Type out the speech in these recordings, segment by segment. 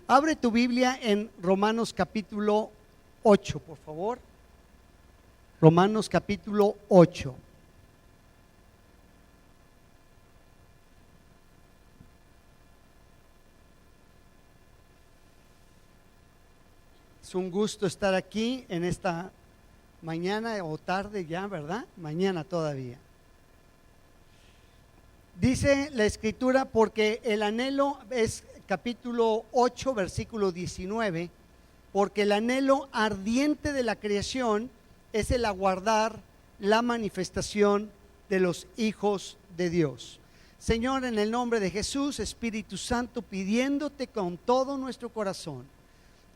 Abre tu Biblia en Romanos capítulo 8, por favor. Romanos capítulo 8. Es un gusto estar aquí en esta mañana o tarde ya, ¿verdad? Mañana todavía. Dice la Escritura, porque el anhelo es capítulo 8, versículo 19, porque el anhelo ardiente de la creación es el aguardar la manifestación de los hijos de Dios. Señor, en el nombre de Jesús, Espíritu Santo, pidiéndote con todo nuestro corazón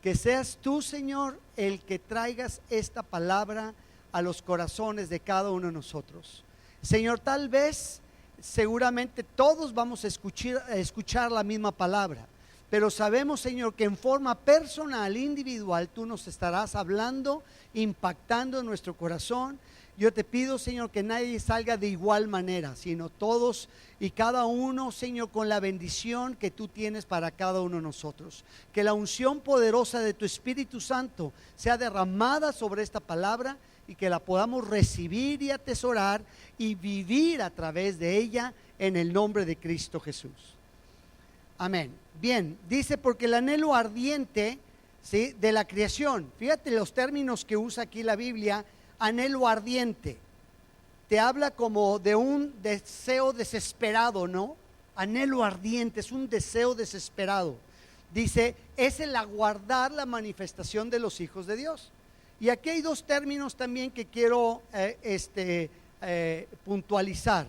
que seas tú, Señor, el que traigas esta palabra a los corazones de cada uno de nosotros. Señor, tal vez, seguramente todos vamos a escuchar la misma palabra, pero sabemos, Señor, que en forma personal, individual, tú nos estarás hablando, impactando en nuestro corazón. Yo te pido, Señor, que nadie salga de igual manera, sino todos y cada uno, Señor, con la bendición que tú tienes para cada uno de nosotros. Que la unción poderosa de tu Espíritu Santo sea derramada sobre esta palabra y que la podamos recibir y atesorar y vivir a través de ella en el nombre de Cristo Jesús. Amén. Bien, dice, porque el anhelo ardiente, ¿sí?, de la creación. Fíjate los términos que usa aquí la Biblia. Anhelo ardiente, te habla como de un deseo desesperado, ¿no? Anhelo ardiente, es un deseo desesperado. Dice, es el aguardar la manifestación de los hijos de Dios. Y aquí hay dos términos también que quiero puntualizar.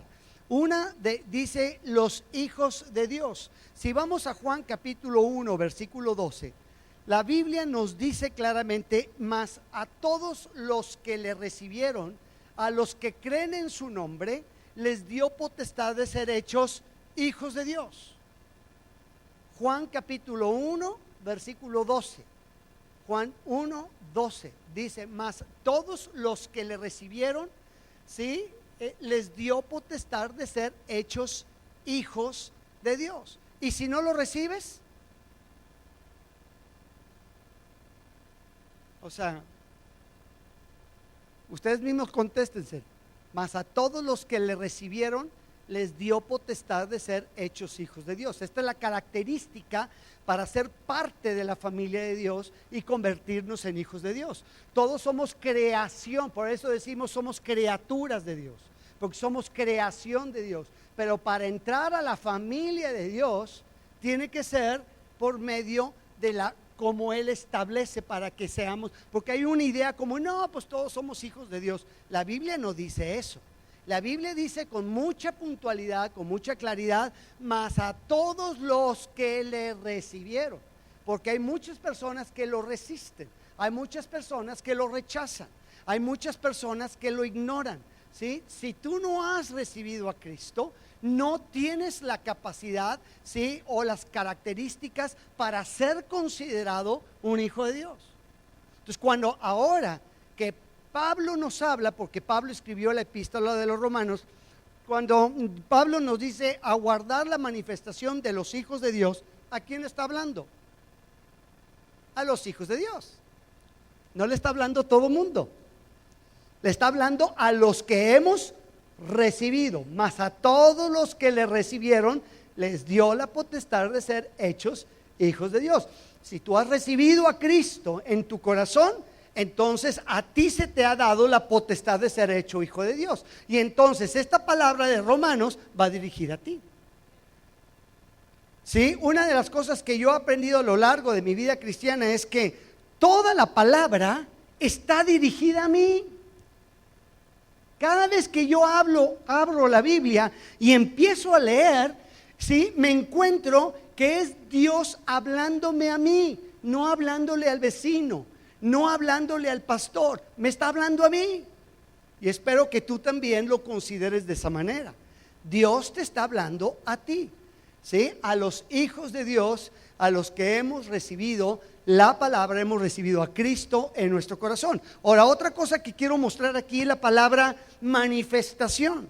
Dice los hijos de Dios. Si vamos a Juan capítulo 1, versículo 12, la Biblia nos dice claramente, mas a todos los que le recibieron, a los que creen en su nombre, les dio potestad de ser hechos hijos de Dios. Juan capítulo 1, versículo 12. Juan 1, 12 dice, mas todos los que le recibieron, ¿sí?, les dio potestad de ser hechos hijos de Dios. Y si no lo recibes, o sea, ustedes mismos contéstense, mas a todos los que le recibieron les dio potestad de ser hechos hijos de Dios. Esta es la característica para ser parte de la familia de Dios y convertirnos en hijos de Dios. Todos somos creación, por eso decimos somos criaturas de Dios, porque somos creación de Dios. Pero para entrar a la familia de Dios tiene que ser por medio de como Él establece para que seamos, porque hay una idea como, no, pues todos somos hijos de Dios. La Biblia no dice eso. La Biblia dice con mucha puntualidad, con mucha claridad, mas a todos los que le recibieron, porque hay muchas personas que lo resisten, hay muchas personas que lo rechazan, hay muchas personas que lo ignoran, ¿sí? Si tú no has recibido a Cristo, no tienes la capacidad, ¿sí?, o las características para ser considerado un hijo de Dios. Entonces, cuando ahora que Pablo nos habla, porque Pablo escribió la epístola de los Romanos, cuando Pablo nos dice aguardar la manifestación de los hijos de Dios, ¿a quién le está hablando? A los hijos de Dios. No le está hablando a todo mundo, le está hablando a los que hemos recibido, mas a todos los que le recibieron les dio la potestad de ser hechos hijos de Dios. Si tú has recibido a Cristo en tu corazón, entonces a ti se te ha dado la potestad de ser hecho hijo de Dios. Y entonces esta palabra de Romanos va dirigida a ti. ¿Sí? Una de las cosas que yo he aprendido a lo largo de mi vida cristiana es que toda la palabra está dirigida a mí. Cada vez que yo abro la Biblia y empiezo a leer, ¿sí?, me encuentro que es Dios hablándome a mí, no hablándole al vecino, no hablándole al pastor, me está hablando a mí. Y espero que tú también lo consideres de esa manera. Dios te está hablando a ti, ¿sí?, a los hijos de Dios, a los que hemos recibido la palabra, hemos recibido a Cristo en nuestro corazón. Ahora, otra cosa que quiero mostrar aquí es la palabra manifestación,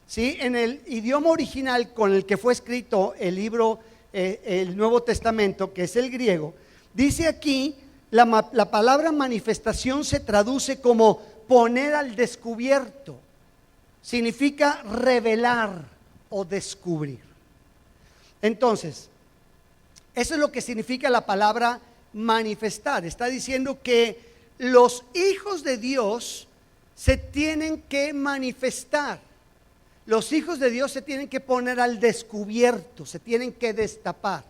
¿sí? En el idioma original con el que fue escrito el libro el Nuevo Testamento, que es el griego, dice aquí, la palabra manifestación se traduce como poner al descubierto. Significa revelar o descubrir. Entonces, eso es lo que significa la palabra manifestar. Está diciendo que los hijos de Dios se tienen que manifestar. Los hijos de Dios se tienen que poner al descubierto, se tienen que destapar.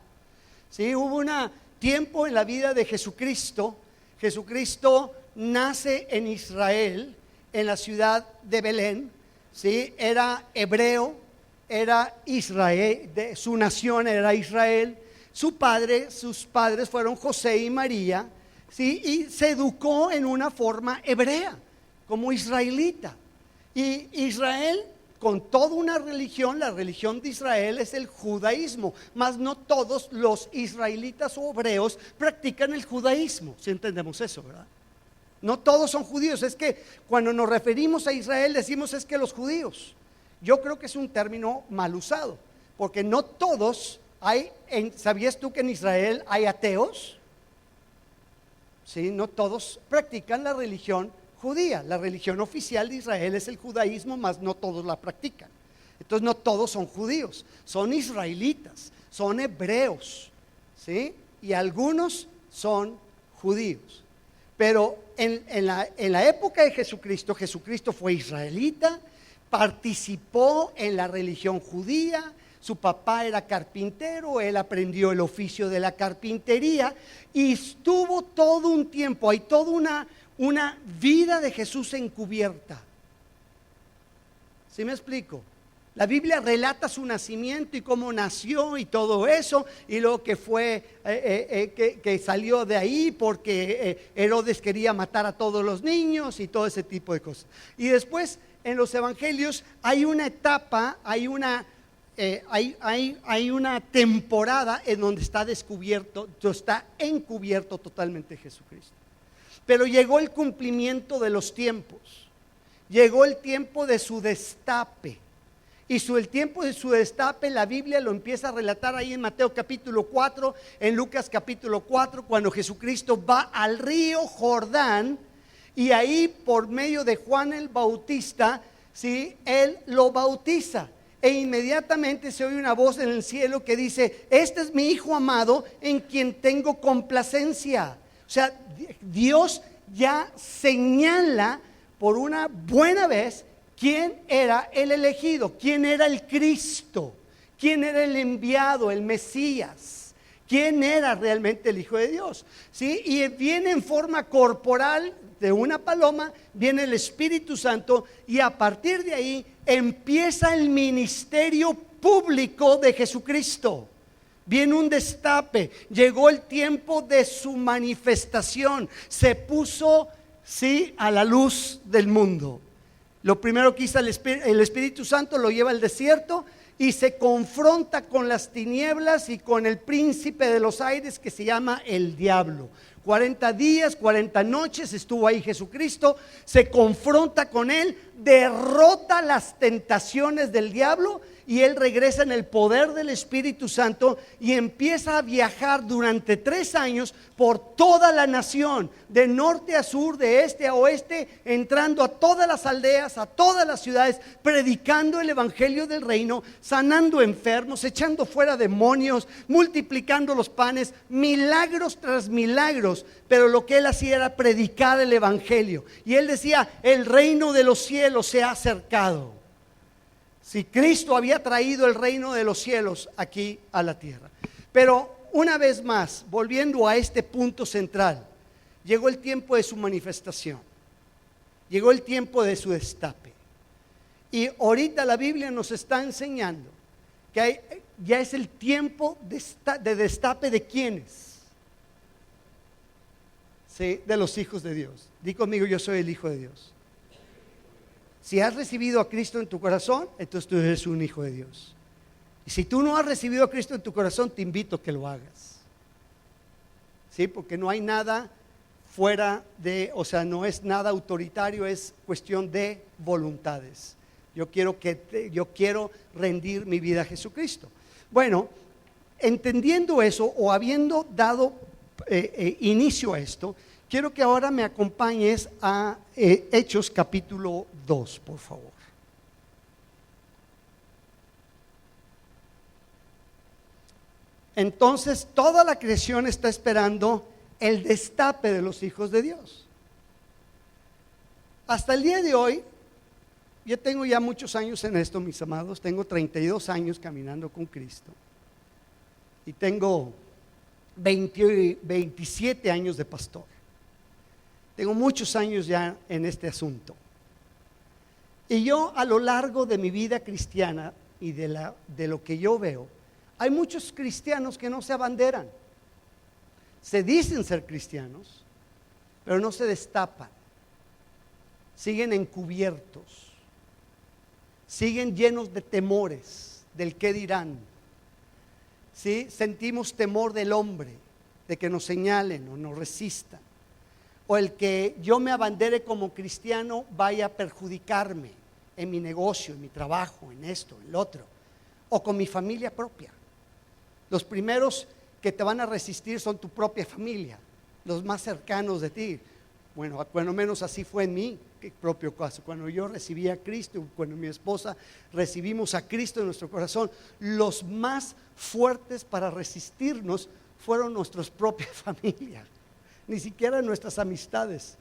¿Sí? Hubo un tiempo en la vida de Jesucristo. Jesucristo nace en Israel, en la ciudad de Belén. ¿Sí? Era hebreo, era Israel, su nación era Israel. Sus padres fueron José y María, ¿sí? Y se educó en una forma hebrea, como israelita. Y Israel, con toda una religión, la religión de Israel es el judaísmo, mas no todos los israelitas o hebreos practican el judaísmo, si entendemos eso, ¿verdad? No todos son judíos. Es que cuando nos referimos a Israel decimos es que los judíos. Yo creo que es un término mal usado, porque no todos ¿sabías tú que en Israel hay ateos? Sí, no todos practican la religión judía. La religión oficial de Israel es el judaísmo, mas no todos la practican. Entonces no todos son judíos, son israelitas, son hebreos, ¿sí? Y algunos son judíos. Pero en la época de Jesucristo, Jesucristo fue israelita, participó en la religión judía. Su papá era carpintero, él aprendió el oficio de la carpintería y estuvo todo un tiempo, hay toda una vida de Jesús encubierta. ¿Sí me explico? La Biblia relata su nacimiento y cómo nació y todo eso, y luego que fue, que salió de ahí porque Herodes quería matar a todos los niños y todo ese tipo de cosas. Y después en los evangelios hay una etapa, hay una temporada en donde está encubierto totalmente Jesucristo. Pero llegó el cumplimiento de los tiempos, llegó el tiempo de su destape. Y el tiempo de su destape, la Biblia lo empieza a relatar ahí en Mateo capítulo 4, en Lucas capítulo 4, cuando Jesucristo va al río Jordán, y ahí por medio de Juan el Bautista, ¿sí? Él lo bautiza. E inmediatamente se oye una voz en el cielo que dice: este es mi hijo amado en quien tengo complacencia. O sea, Dios ya señala por una buena vez quién era el elegido, quién era el Cristo, quién era el enviado, el Mesías, quién era realmente el Hijo de Dios, ¿sí? Y viene en forma corporal de una paloma, viene el Espíritu Santo, y a partir de ahí empieza el ministerio público de Jesucristo. Viene un destape, llegó el tiempo de su manifestación, se puso, ¿sí?, a la luz del mundo. Lo primero que hizo el Espíritu Santo, lo lleva al desierto y se confronta con las tinieblas y con el príncipe de los aires que se llama el diablo. 40 días, 40 noches estuvo ahí Jesucristo, se confronta con él, derrota las tentaciones del diablo y él regresa en el poder del Espíritu Santo y empieza a viajar durante 3 años por toda la nación, de norte a sur, de este a oeste, entrando a todas las aldeas, a todas las ciudades, predicando el evangelio del reino, sanando enfermos, echando fuera demonios, multiplicando los panes, milagros tras milagros. Pero lo que él hacía era predicar el evangelio, y él decía: el reino de los cielos se ha acercado. Si Cristo había traído el reino de los cielos aquí a la tierra. Pero una vez más, volviendo a este punto central, llegó el tiempo de su manifestación, llegó el tiempo de su destape. Y ahorita la Biblia nos está enseñando que ya es el tiempo de destape de ¿quiénes? Sí, de los hijos de Dios. Di conmigo: yo soy el hijo de Dios. Si has recibido a Cristo en tu corazón, entonces tú eres un hijo de Dios. Y si tú no has recibido a Cristo en tu corazón, te invito a que lo hagas. Sí, porque no hay nada fuera de, o sea, no es nada autoritario, es cuestión de voluntades. Yo quiero rendir mi vida a Jesucristo. Bueno, entendiendo eso o habiendo dado inicio a esto, quiero que ahora me acompañes a Hechos capítulo 2, por favor. Entonces, toda la creación está esperando el destape de los hijos de Dios. Hasta el día de hoy, yo tengo ya muchos años en esto, mis amados. Tengo 32 años caminando con Cristo. Y tengo 27 años de pastor. Tengo muchos años ya en este asunto. Y yo, a lo largo de mi vida cristiana y de lo que yo veo, hay muchos cristianos que no se abanderan. Se dicen ser cristianos, pero no se destapan. Siguen encubiertos. Siguen llenos de temores del qué dirán. ¿Sí? Sentimos temor del hombre, de que nos señalen o nos resistan. O el que yo me abandere como cristiano vaya a perjudicarme en mi negocio, en mi trabajo, en esto, en lo otro. O con mi familia propia. Los primeros que te van a resistir son tu propia familia, los más cercanos de ti. Bueno, cuando menos así fue en mi propio caso. Cuando yo recibí a Cristo, cuando mi esposa recibimos a Cristo en nuestro corazón, los más fuertes para resistirnos fueron nuestras propias familias, ni siquiera nuestras amistades.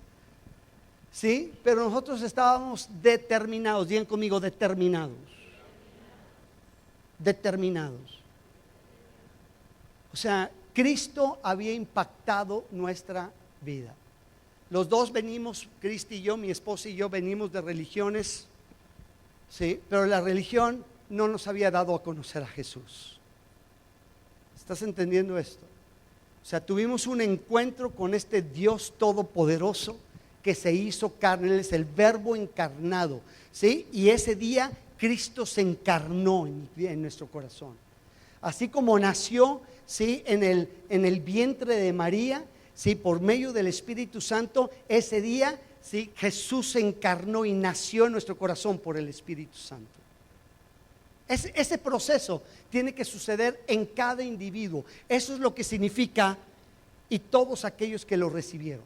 ¿Sí? Pero nosotros estábamos determinados, digan conmigo, determinados. Determinados. O sea, Cristo había impactado nuestra vida. Los dos venimos, Cristi y yo, mi esposa y yo, venimos de religiones, ¿sí? Pero la religión no nos había dado a conocer a Jesús. ¿Estás entendiendo esto? O sea, tuvimos un encuentro con este Dios todopoderoso que se hizo carne. Él es el Verbo encarnado, ¿sí? Y ese día Cristo se encarnó en nuestro corazón. Así como nació, ¿sí? en el vientre de María, ¿sí? Por medio del Espíritu Santo, ese día, ¿sí? Jesús se encarnó y nació en nuestro corazón por el Espíritu Santo. Ese proceso tiene que suceder en cada individuo. Eso es lo que significa, y todos aquellos que lo recibieron.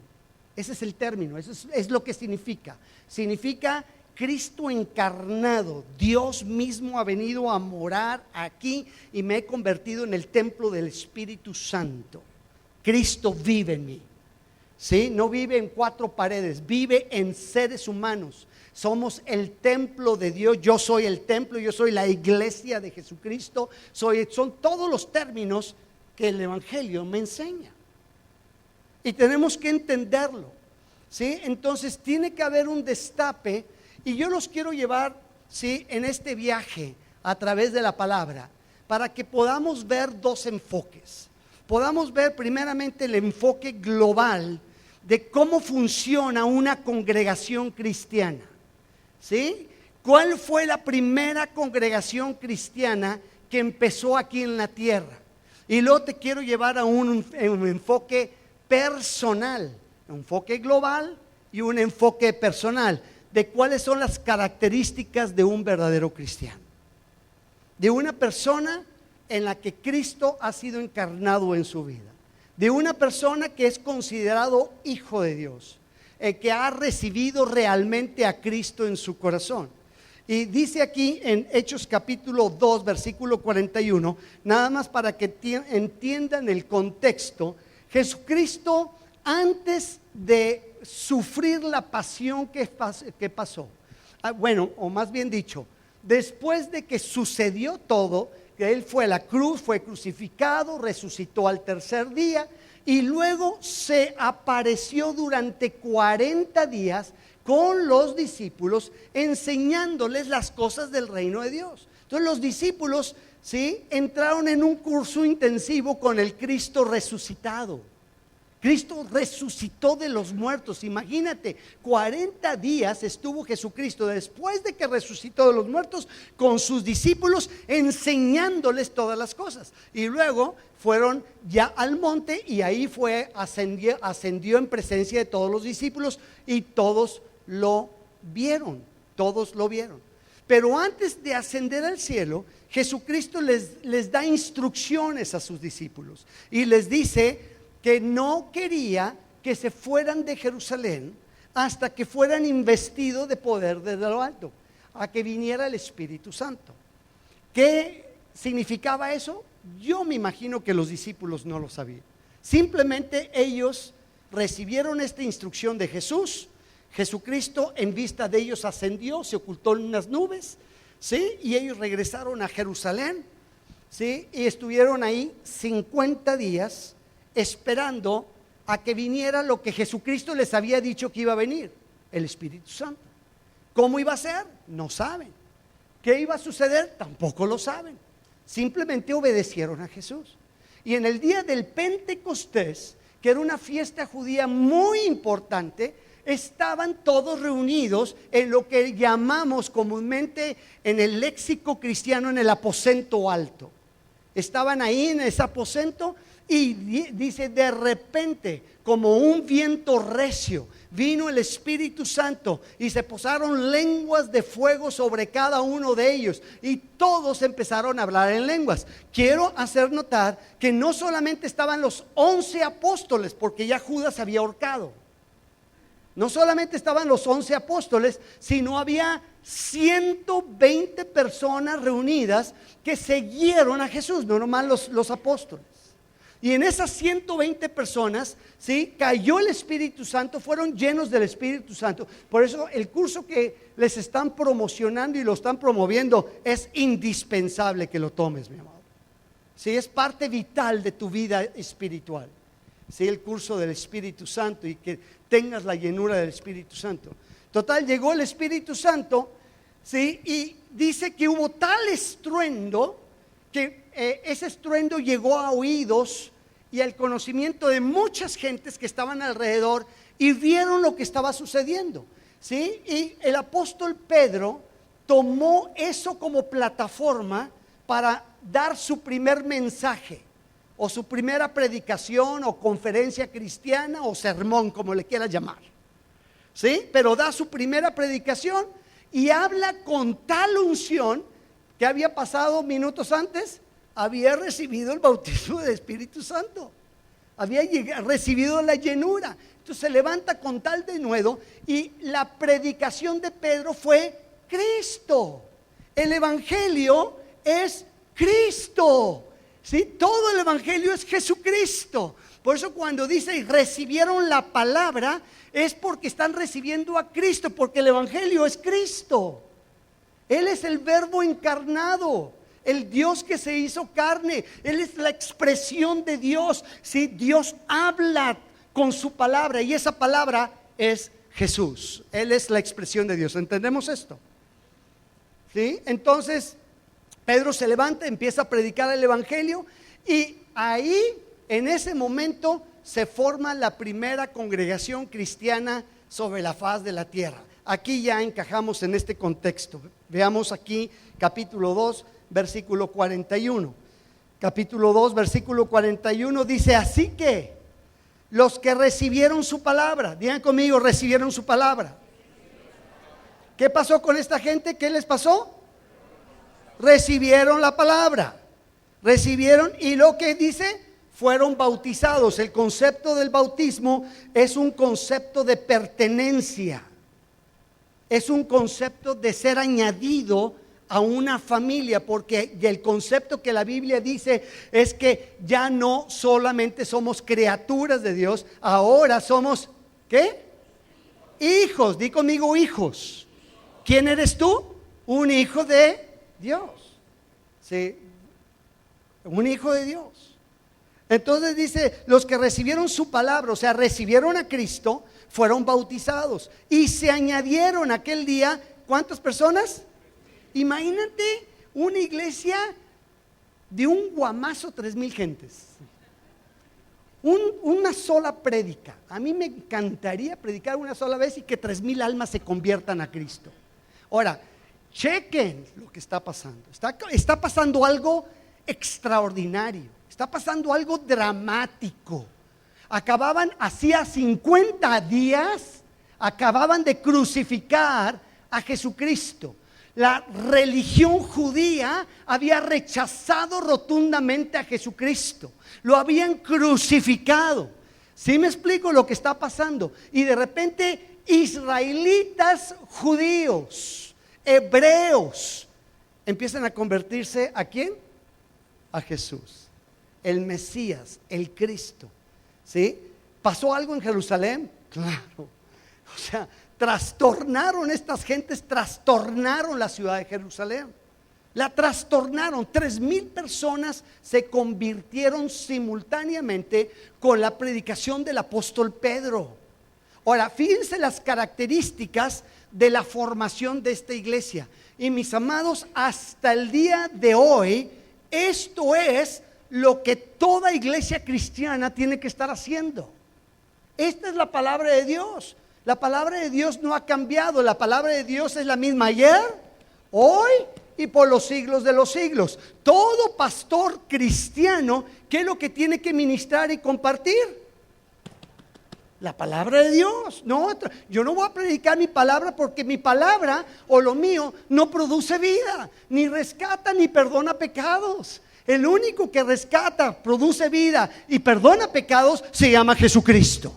Ese es el término, eso es lo que significa. Significa Cristo encarnado. Dios mismo ha venido a morar aquí y me he convertido en el templo del Espíritu Santo. Cristo vive en mí. ¿Sí? No vive en cuatro paredes, vive en seres humanos. Somos el templo de Dios. Yo soy el templo, yo soy la iglesia de Jesucristo. Son todos los términos que el Evangelio me enseña. Y tenemos que entenderlo. ¿Sí? Entonces tiene que haber un destape. Y yo los quiero llevar, ¿sí? en este viaje a través de la palabra, para que podamos ver dos enfoques. Podamos ver primeramente el enfoque global de cómo funciona una congregación cristiana. ¿Sí? ¿Cuál fue la primera congregación cristiana que empezó aquí en la tierra? Y luego te quiero llevar a un enfoque personal, un enfoque global y un enfoque personal, de cuáles son las características de un verdadero cristiano, de una persona en la que Cristo ha sido encarnado en su vida, de una persona que es considerado hijo de Dios, que ha recibido realmente a Cristo en su corazón. Y dice aquí en Hechos capítulo 2 versículo 41, nada más para que entiendan el contexto. Jesucristo, antes de sufrir la pasión que pasó, bueno, o más bien dicho, después de que sucedió todo, que Él fue a la cruz, fue crucificado, resucitó al tercer día y luego se apareció durante 40 días con los discípulos, enseñándoles las cosas del reino de Dios. Entonces los discípulos, ¿sí? entraron en un curso intensivo con el Cristo resucitado. Cristo resucitó de los muertos. Imagínate, 40 días estuvo Jesucristo después de que resucitó de los muertos con sus discípulos enseñándoles todas las cosas. Y luego fueron ya al monte y ahí ascendió en presencia de todos los discípulos y todos lo vieron, todos lo vieron. Pero antes de ascender al cielo, Jesucristo les da instrucciones a sus discípulos y les dice que no quería que se fueran de Jerusalén hasta que fueran investidos de poder desde lo alto, a que viniera el Espíritu Santo. ¿Qué significaba eso? Yo me imagino que los discípulos no lo sabían. Simplemente ellos recibieron esta instrucción de Jesús. Jesucristo en vista de ellos ascendió, se ocultó en unas nubes, ¿sí? Y ellos regresaron a Jerusalén, ¿sí? Y estuvieron ahí 50 días esperando a que viniera lo que Jesucristo les había dicho que iba a venir, el Espíritu Santo. ¿Cómo iba a ser? No saben. ¿Qué iba a suceder? Tampoco lo saben. Simplemente obedecieron a Jesús. Y en el día del Pentecostés, que era una fiesta judía muy importante, estaban todos reunidos en lo que llamamos comúnmente en el léxico cristiano en el aposento alto. Estaban ahí en ese aposento y dice, de repente, como un viento recio, vino el Espíritu Santo y se posaron lenguas de fuego sobre cada uno de ellos y todos empezaron a hablar en lenguas. Quiero hacer notar que no solamente estaban los 11 apóstoles, porque ya Judas había ahorcado. No solamente estaban los 11 apóstoles, sino había 120 personas reunidas que siguieron a Jesús, no nomás los apóstoles. Y en esas 120 personas, ¿sí?, cayó el Espíritu Santo, fueron llenos del Espíritu Santo. Por eso el curso que les están promocionando y lo están promoviendo es indispensable que lo tomes, mi amado. Sí, es parte vital de tu vida espiritual. Sí, el curso del Espíritu Santo y que tengas la llenura del Espíritu Santo. Total, llegó el Espíritu Santo, ¿sí? Y dice que hubo tal estruendo que ese estruendo llegó a oídos y al conocimiento de muchas gentes que estaban alrededor y vieron lo que estaba sucediendo, ¿sí? Y el apóstol Pedro tomó eso como plataforma para dar su primer mensaje o su primera predicación o conferencia cristiana o sermón, como le quieras llamar, ¿sí? Pero da su primera predicación y habla con tal unción que había pasado minutos antes, había recibido el bautismo del Espíritu Santo, había recibido la llenura. Entonces se levanta con tal denuedo y la predicación de Pedro fue Cristo. El evangelio es Cristo, ¿sí? Todo el evangelio es Jesucristo. Por eso cuando dice recibieron la palabra, es porque están recibiendo a Cristo, porque el evangelio es Cristo. Él es el verbo encarnado, el Dios que se hizo carne. Él es la expresión de Dios. ¿Sí? Dios habla con su palabra y esa palabra es Jesús. Él es la expresión de Dios. ¿Entendemos esto? ¿Sí? Entonces Pedro se levanta, empieza a predicar el evangelio y ahí en ese momento se forma la primera congregación cristiana sobre la faz de la tierra. Aquí ya encajamos en este contexto. Veamos aquí capítulo 2, versículo 41. Capítulo 2, versículo 41 dice, así que los que recibieron su palabra, digan conmigo, recibieron su palabra. ¿Qué pasó con esta gente? ¿Qué les pasó? Recibieron la palabra. Recibieron y lo que dice, fueron bautizados. El concepto del bautismo es un concepto de pertenencia. Es un concepto de ser añadido a una familia, porque el concepto que la Biblia dice es que ya no solamente somos criaturas de Dios, ahora somos, ¿qué? Hijos. Di conmigo, hijos. ¿Quién eres tú? Un hijo de Dios. ¿Sí? Un hijo de Dios. Entonces dice, los que recibieron su palabra, o sea, recibieron a Cristo, fueron bautizados y se añadieron aquel día, ¿cuántas personas? Imagínate una iglesia de un guamazo, 3,000 gentes. Una sola prédica. A mí me encantaría predicar una sola vez y que 3,000 almas se conviertan a Cristo. Ahora, chequen lo que está pasando. Está pasando algo extraordinario. Está pasando algo dramático. Acababan, hacía 50 días, acababan de crucificar a Jesucristo. La religión judía había rechazado rotundamente a Jesucristo. Lo habían crucificado. ¿Sí me explico lo que está pasando? Y de repente israelitas judíos, hebreos, empiezan a convertirse ¿a quién? A Jesús, el Mesías, el Cristo. ¿Sí? ¿Pasó algo en Jerusalén? Claro. O sea, trastornaron estas gentes, trastornaron la ciudad de Jerusalén. La trastornaron. 3,000 personas se convirtieron simultáneamente con la predicación del apóstol Pedro. Ahora, fíjense las características de la formación de esta iglesia. Y mis amados, hasta el día de hoy, esto es lo que toda iglesia cristiana tiene que estar haciendo. Esta es la palabra de Dios. La palabra de Dios no ha cambiado. La palabra de Dios es la misma ayer, hoy y por los siglos de los siglos. Todo pastor cristiano, ¿qué es lo que tiene que ministrar y compartir? La palabra de Dios. No, yo no voy a predicar mi palabra porque mi palabra o lo mío no produce vida, ni rescata ni perdona pecados. El único que rescata, produce vida y perdona pecados se llama Jesucristo.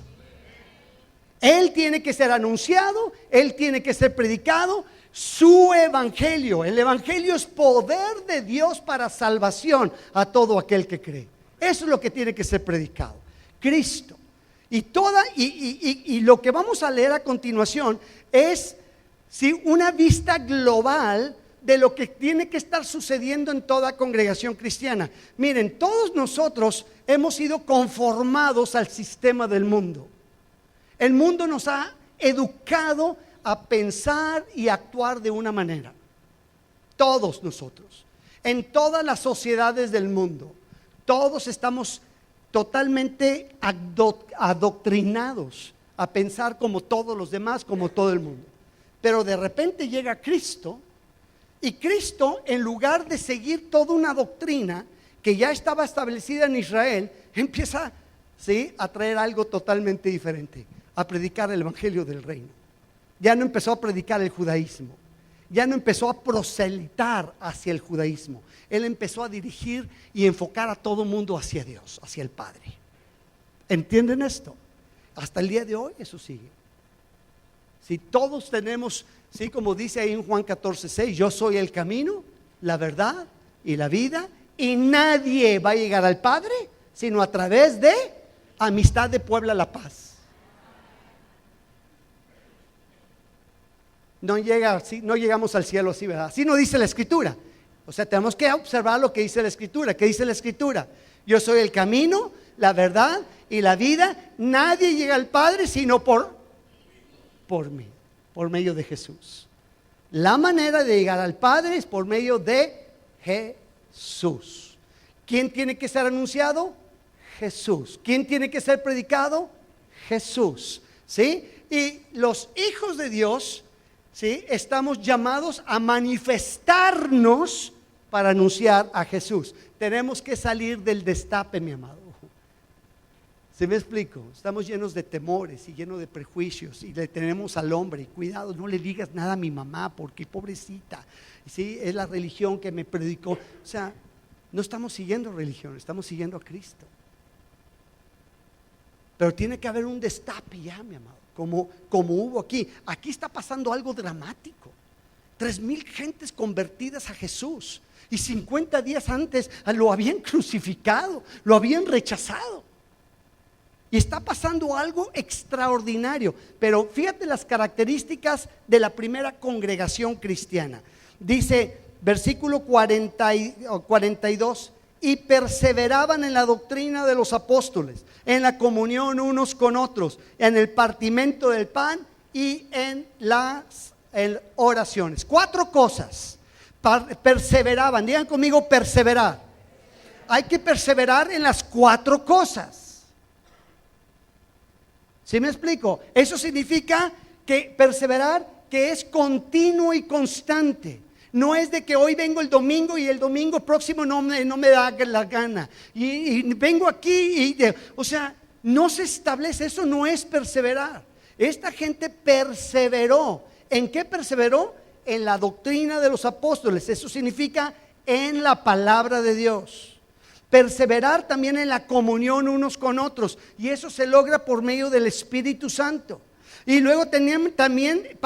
Él tiene que ser anunciado, Él tiene que ser predicado. Su evangelio, el evangelio es poder de Dios para salvación a todo aquel que cree. Eso es lo que tiene que ser predicado, Cristo. Y lo que vamos a leer a continuación es una vista global de lo que tiene que estar sucediendo en toda congregación cristiana. Miren, todos nosotros hemos sido conformados al sistema del mundo. El mundo nos ha educado a pensar y actuar de una manera. Todos nosotros, en todas las sociedades del mundo, todos estamos totalmente adoctrinados a pensar como todos los demás, como todo el mundo. Pero de repente llega Cristo, y Cristo, en lugar de seguir toda una doctrina que ya estaba establecida en Israel, empieza, ¿sí?, a traer algo totalmente diferente, a predicar el evangelio del reino. Ya no empezó a predicar el judaísmo, ya no empezó a proselitar hacia el judaísmo. Él empezó a dirigir y enfocar a todo mundo hacia Dios, hacia el Padre. ¿Entienden esto? Hasta el día de hoy eso sigue. Si todos tenemos, sí, como dice ahí en Juan 14:6, yo soy el camino, la verdad y la vida, y nadie va a llegar al Padre sino a través de Amistad de Puebla La Paz. No llegamos al cielo así, ¿verdad? Así no dice la Escritura. O sea, tenemos que observar lo que dice la Escritura. ¿Qué dice la Escritura? Yo soy el camino, la verdad y la vida. Nadie llega al Padre sino por mí, por medio de Jesús. La manera de llegar al Padre es por medio de Jesús. ¿Quién tiene que ser anunciado? Jesús. ¿Quién tiene que ser predicado? Jesús. ¿Sí? Y los hijos de Dios, ¿sí?, estamos llamados a manifestarnos para anunciar a Jesús. Tenemos que salir del destape, mi amado. ¿Sí me explico? Estamos llenos de temores y llenos de prejuicios y le tenemos al hombre. Y cuidado, no le digas nada a mi mamá porque pobrecita, ¿sí?, es la religión que me predicó. O sea, no estamos siguiendo religión, estamos siguiendo a Cristo. Pero tiene que haber un destape ya, mi amado. Como hubo aquí. Aquí está pasando algo dramático. 3,000 gentes convertidas a Jesús, y 50 días antes lo habían crucificado, lo habían rechazado. Y está pasando algo extraordinario. Pero fíjate las características de la primera congregación cristiana. Dice versículo 42: y perseveraban en la doctrina de los apóstoles, en la comunión unos con otros, en el partimiento del pan y en las oraciones. 4 cosas. Perseveraban. Digan conmigo, perseverar. Hay que perseverar en las 4 cosas. ¿Sí me explico? Eso significa que perseverar, que es continuo y constante. No es de que hoy vengo el domingo y el domingo próximo no me da la gana y vengo aquí o sea, no se establece. Eso no es perseverar. Esta gente perseveró. ¿En qué perseveró? en la doctrina de los apóstoles. Eso significa en la palabra de Dios. Perseverar también en la comunión unos con otros. Y eso se logra por medio del Espíritu Santo. Y luego tenían también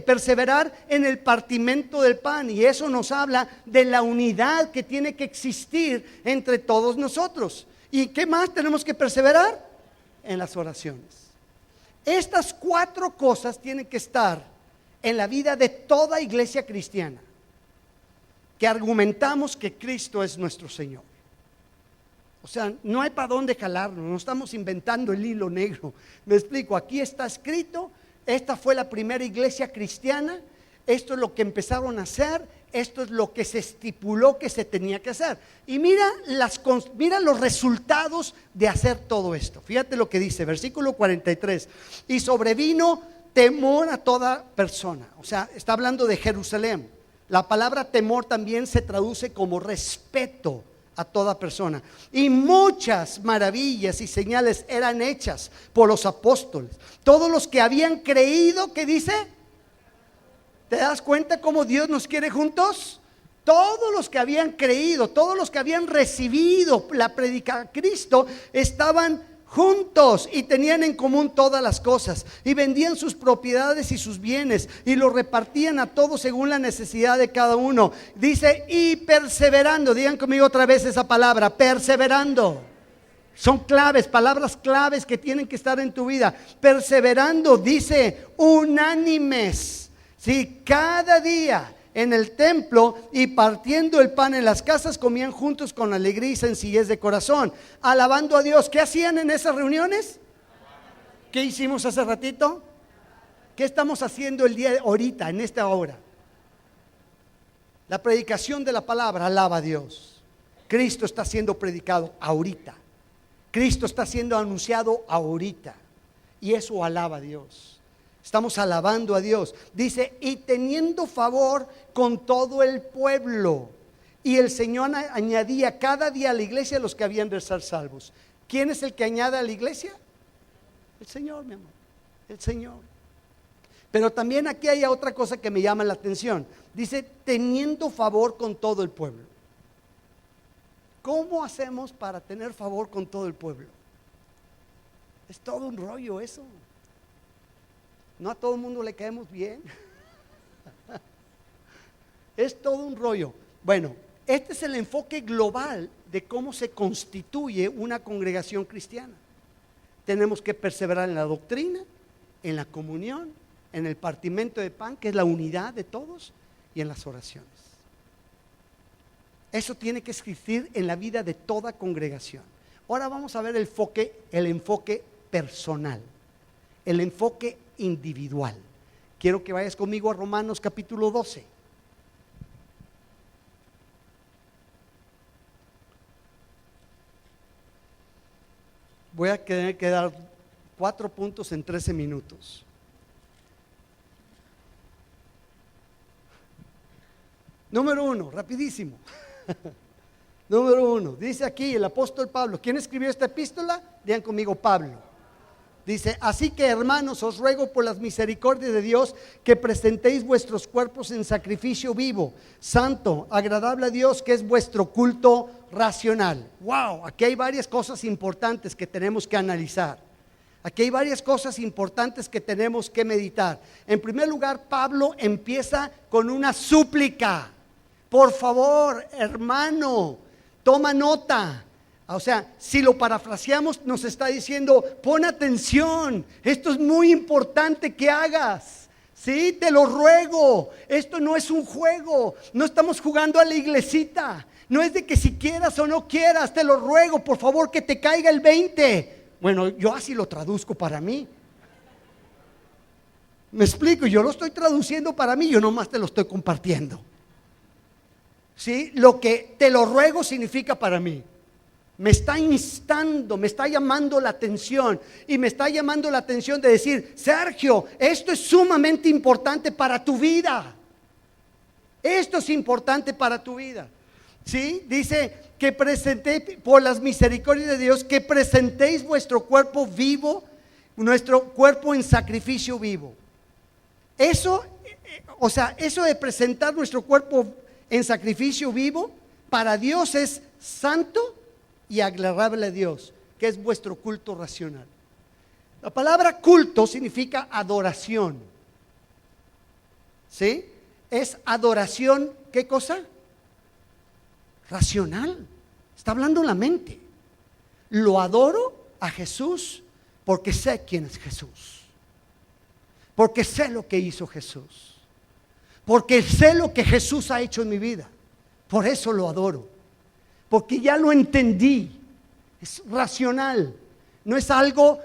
perseverar en el partimiento del pan. Y eso nos habla de la unidad que tiene que existir entre todos nosotros. ¿Y qué más tenemos que perseverar? En las oraciones. Estas 4 cosas tienen que estar en la vida de toda iglesia cristiana, que argumentamos que Cristo es nuestro Señor. O sea, no hay para dónde jalarnos, no estamos inventando el hilo negro. Me explico, aquí está escrito, esta fue la primera iglesia cristiana, esto es lo que empezaron a hacer, esto es lo que se estipuló que se tenía que hacer. Y mira los resultados de hacer todo esto. Fíjate lo que dice, versículo 43. Y sobrevino temor a toda persona. O sea, está hablando de Jerusalén. La palabra temor también se traduce como respeto a toda persona. Y muchas maravillas y señales eran hechas por los apóstoles. Todos los que habían creído, ¿qué dice? ¿Te das cuenta cómo Dios nos quiere juntos? Todos los que habían creído, todos los que habían recibido la predicación de Cristo estaban juntos y tenían en común todas las cosas, y vendían sus propiedades y sus bienes y los repartían a todos según la necesidad de cada uno. Dice, y perseverando, digan conmigo otra vez esa palabra, perseverando. Son claves, palabras claves que tienen que estar en tu vida. Perseverando, dice, unánimes, ¿sí? Cada día en el templo y partiendo el pan en las casas, comían juntos con alegría y sencillez de corazón, alabando a Dios. ¿Qué hacían en esas reuniones? ¿Qué hicimos hace ratito? ¿Qué estamos haciendo el día de ahorita, en esta hora? La predicación de la palabra alaba a Dios. Cristo está siendo predicado ahorita. Cristo está siendo anunciado ahorita. Y eso alaba a Dios. Estamos alabando a Dios. Dice, y teniendo favor con todo el pueblo. Y el Señor añadía cada día a la iglesia los que habían de ser salvos. ¿Quién es el que añade a la iglesia? El Señor, mi amor. El Señor. Pero también aquí hay otra cosa que me llama la atención. Dice, teniendo favor con todo el pueblo. ¿Cómo hacemos para tener favor con todo el pueblo? Es todo un rollo eso. No a todo el mundo le caemos bien. Es todo un rollo. Bueno, este es el enfoque global de cómo se constituye una congregación cristiana. Tenemos que perseverar en la doctrina, en la comunión, en el partimiento de pan, que es la unidad de todos, y en las oraciones. Eso tiene que existir en la vida de toda congregación. Ahora vamos a ver el enfoque personal, el enfoque individual. Quiero que vayas conmigo a Romanos capítulo 12. Voy a tener que dar 4 puntos en 13 minutos. Número 1, rapidísimo. Número 1, dice aquí el apóstol Pablo. ¿Quién escribió esta epístola? Digan conmigo, Pablo. Dice, así que hermanos, os ruego por las misericordias de Dios que presentéis vuestros cuerpos en sacrificio vivo, santo, agradable a Dios, que es vuestro culto racional. Wow, aquí hay varias cosas importantes que tenemos que analizar. Aquí hay varias cosas importantes que tenemos que meditar. En primer lugar, Pablo empieza con una súplica. Por favor, hermano, toma nota. O sea, si lo parafraseamos, nos está diciendo, pon atención, esto es muy importante que hagas. Sí, te lo ruego, esto no es un juego, no estamos jugando a la iglesita, no es de que si quieras o no quieras, te lo ruego, por favor, que te caiga el 20. Bueno, yo así lo traduzco para mí. Me explico, yo lo estoy traduciendo para mí, yo nomás te lo estoy compartiendo. Sí, lo que te lo ruego significa para mí. Me está instando, me está llamando la atención, y me está llamando la atención de decir, Sergio, esto es sumamente importante para tu vida. Esto es importante para tu vida. ¿Sí? Dice que presenté por las misericordias de Dios, que presentéis vuestro cuerpo vivo, nuestro cuerpo en sacrificio vivo. Eso, O sea, eso de presentar nuestro cuerpo en sacrificio vivo, para Dios es santo y agradable a Dios, que es vuestro culto racional. La palabra culto significa adoración. ¿Sí? Es adoración, ¿qué cosa? Racional. Está hablando la mente. Lo adoro a Jesús porque sé quién es Jesús. Porque sé lo que hizo Jesús. Porque sé lo que Jesús ha hecho en mi vida. Por eso lo adoro. Porque ya lo entendí. Es racional. No es algo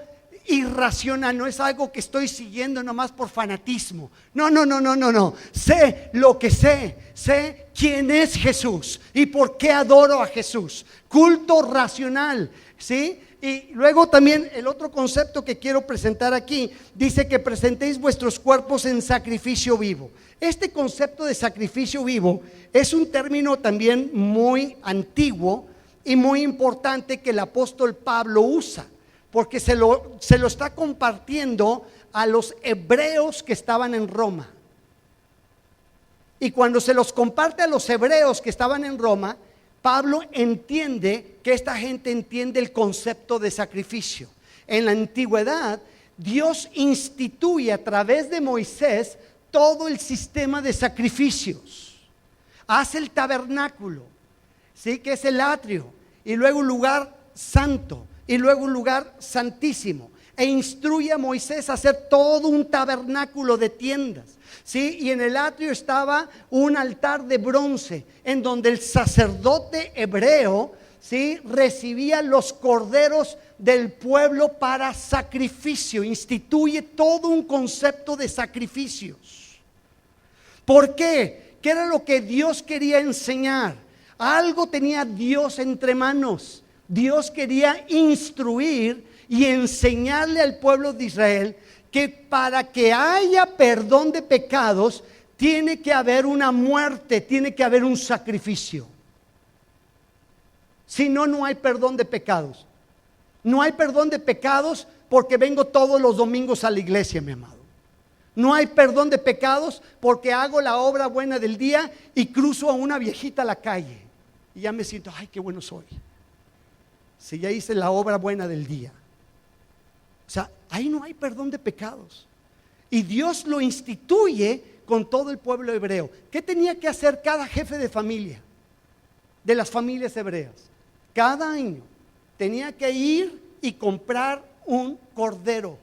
irracional, no es algo que estoy siguiendo nomás por fanatismo. No. Sé lo que sé quién es Jesús y por qué adoro a Jesús. Culto racional, ¿sí? Y luego también el otro concepto que quiero presentar aquí, dice que presentéis vuestros cuerpos en sacrificio vivo. Este concepto de sacrificio vivo es un término también muy antiguo y muy importante que el apóstol Pablo usa, porque se lo está compartiendo a los hebreos que estaban en Roma. Y cuando se los comparte a los hebreos que estaban en Roma, Pablo entiende que esta gente entiende el concepto de sacrificio. En la antigüedad, Dios instituye a través de Moisés todo el sistema de sacrificios. Hace el tabernáculo, ¿sí? Que es el atrio, y luego un lugar santo, y luego un lugar santísimo, e instruye a Moisés a hacer todo un tabernáculo de tiendas, ¿sí? Y en el atrio estaba un altar de bronce en donde el sacerdote hebreo, ¿sí?, recibía los corderos del pueblo para sacrificio. Instituye todo un concepto de sacrificios. ¿Por qué? ¿Qué era lo que Dios quería enseñar? Algo tenía Dios entre manos. Dios quería instruir y enseñarle al pueblo de Israel que para que haya perdón de pecados tiene que haber una muerte, tiene que haber un sacrificio. Si no, no hay perdón de pecados. No hay perdón de pecados porque vengo todos los domingos a la iglesia, mi amado. No hay perdón de pecados porque hago la obra buena del día y cruzo a una viejita a la calle y ya me siento, ay, qué bueno soy. Si ya hice la obra buena del día. O sea, ahí no hay perdón de pecados. Y Dios lo instituye con todo el pueblo hebreo. ¿Qué tenía que hacer cada jefe de familia de las familias hebreas? Cada año tenía que ir y comprar un cordero